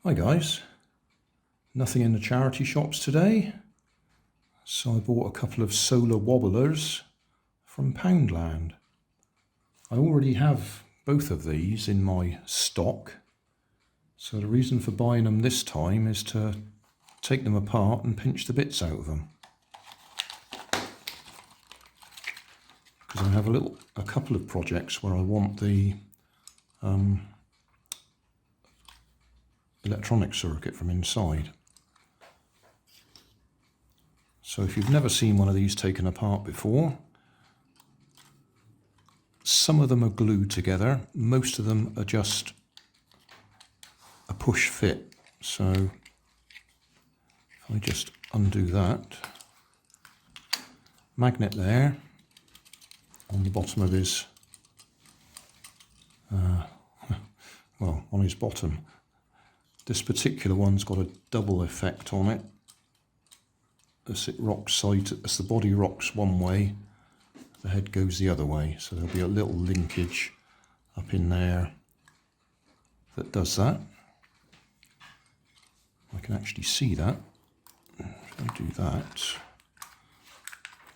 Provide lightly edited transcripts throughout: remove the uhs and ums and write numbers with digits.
Hi guys, nothing in the charity shops today, so I bought a couple of solar wobblers from Poundland. I already have both of these in my stock, so the reason for buying them this time is to take them apart and pinch the bits out of them. Because I have a couple of projects where I want the electronic circuit from inside. So if you've never seen one of these taken apart before, some of them are glued together, most of them are just a push fit. So if I just undo that, magnet there on the bottom of his, well, on his bottom. This particular one's got a double effect on it. As it rocks as the body rocks one way, the head goes the other way. So there'll be a little linkage up in there that does that. I can actually see that. If I do that,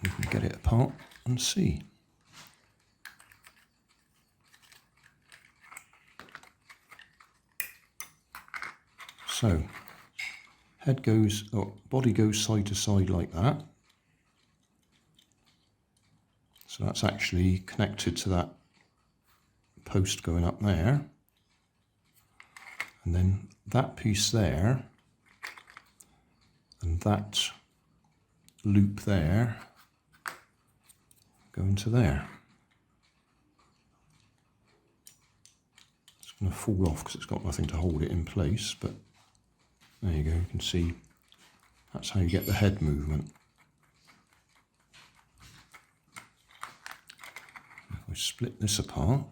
we can get it apart and see. So, body goes side to side like that. So that's actually connected to that post going up there. And then that piece there and that loop there go into there. It's going to fall off because it's got nothing to hold it in place, but there you go, you can see that's how you get the head movement. If I split this apart,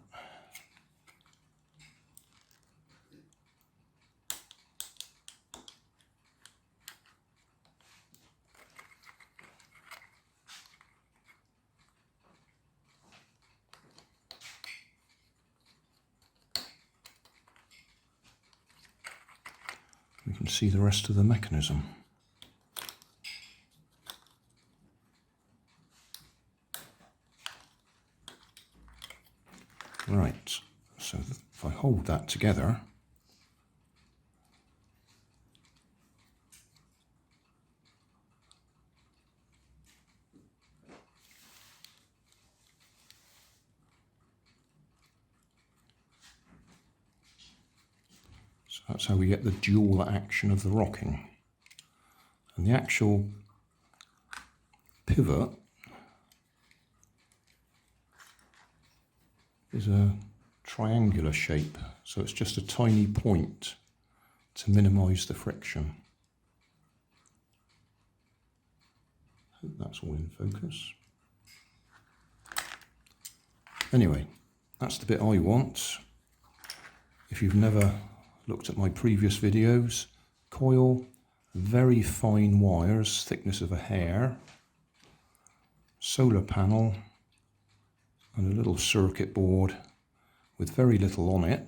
we can see the rest of the mechanism. Right, so if I hold that together, so that's how we get the dual action of the rocking. And the actual pivot is a triangular shape, so it's just a tiny point to minimize the friction. Hope that's all in focus. Anyway, that's the bit I want. If you've never looked at my previous videos, coil, very fine wires, thickness of a hair, solar panel, and a little circuit board with very little on it,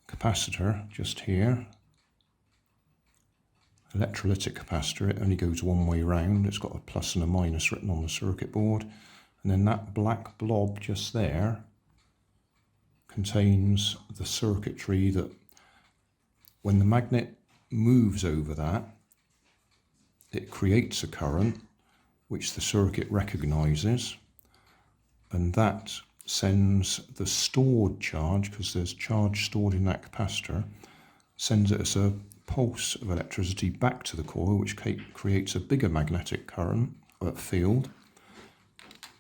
capacitor just here, electrolytic capacitor, it only goes one way round, it's got a plus and a minus written on the circuit board, and then that black blob just there contains the circuitry that when the magnet moves over that, it creates a current which the circuit recognizes, and that sends the stored charge, because there's charge stored in that capacitor, sends it as a pulse of electricity back to the coil, which creates a bigger magnetic current field,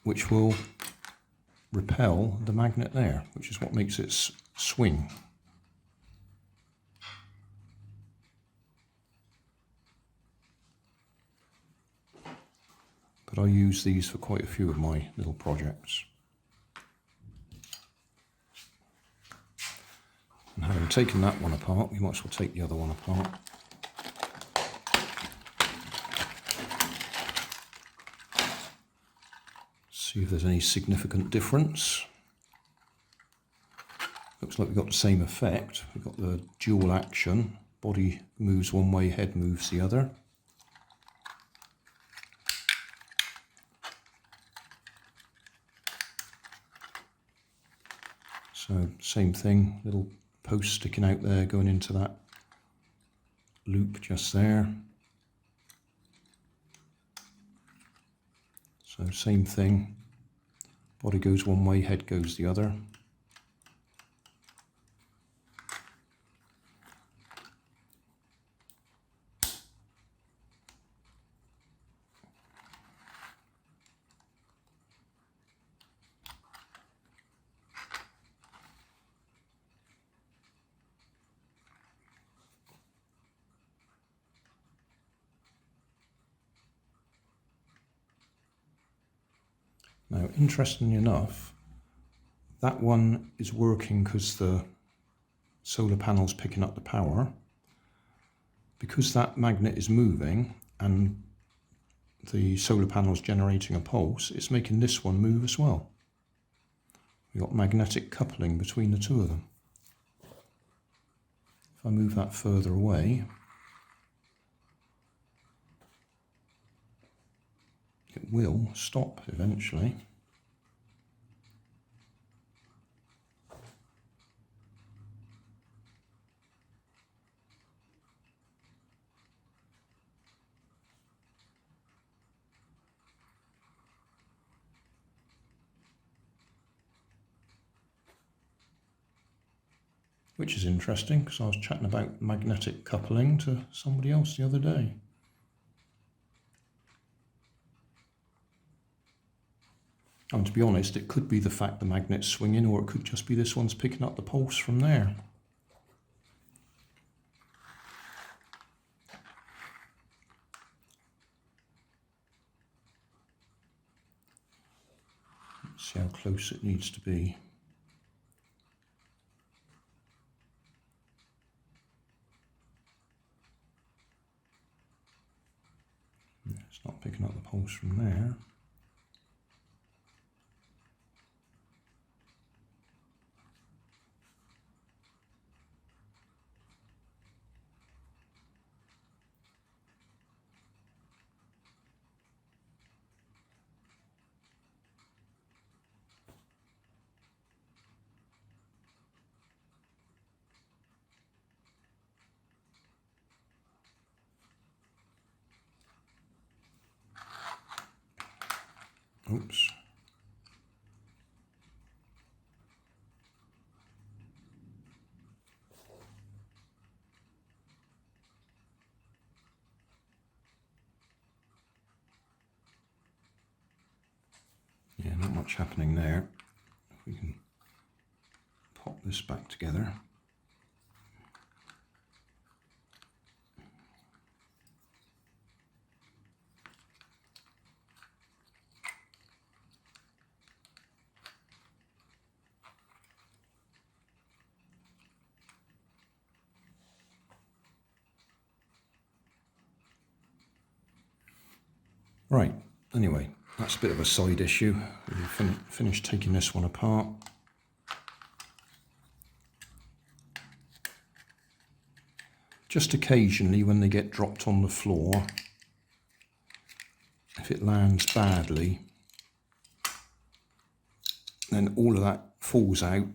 which will repel the magnet there, which is what makes it swing. But I use these for quite a few of my little projects. And having taken that one apart, we might as well take the other one apart. See if there's any significant difference. looks like we've got the same effect. We've got the dual action. Body moves one way, head moves the other. So same thing, little post sticking out there going into that loop just there. So same thing, body goes one way, head goes the other. Now, interestingly enough, that one is working because the solar panel's picking up the power. Because that magnet is moving and the solar panel's generating a pulse, it's making this one move as well. We've got magnetic coupling between the two of them. If I move that further away, it will stop eventually. Which is interesting because I was chatting about magnetic coupling to somebody else the other day. And to be honest, it could be the fact the magnet's swinging, or it could just be this one's picking up the pulse from there. Let's see how close it needs to be. It's not picking up the pulse from there. Oops. Yeah, not much happening there. If we can pop this back together. Right, anyway, that's a bit of a side issue. We've finished taking this one apart. Just occasionally when they get dropped on the floor, if it lands badly, then all of that falls out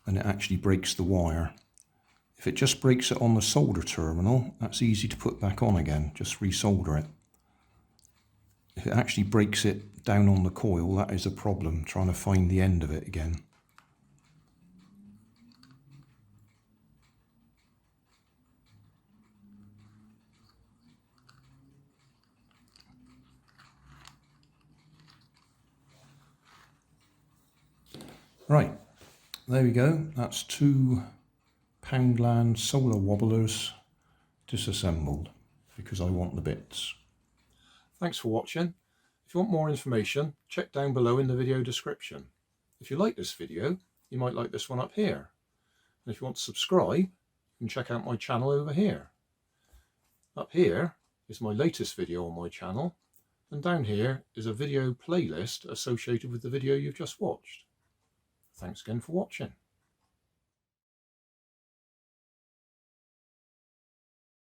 and it actually breaks the wire. If it just breaks it on the solder terminal, that's easy to put back on again, just resolder it. If it actually breaks it down on the coil, that is a problem, trying to find the end of it again. Right, there we go. That's 2 Poundland Solar Wobblers disassembled because I want the bits. Thanks for watching. If you want more information, check down below in the video description. If you like this video, you might like this one up here. And if you want to subscribe, you can check out my channel over here. Up here is my latest video on my channel, and down here is a video playlist associated with the video you've just watched. Thanks again for watching.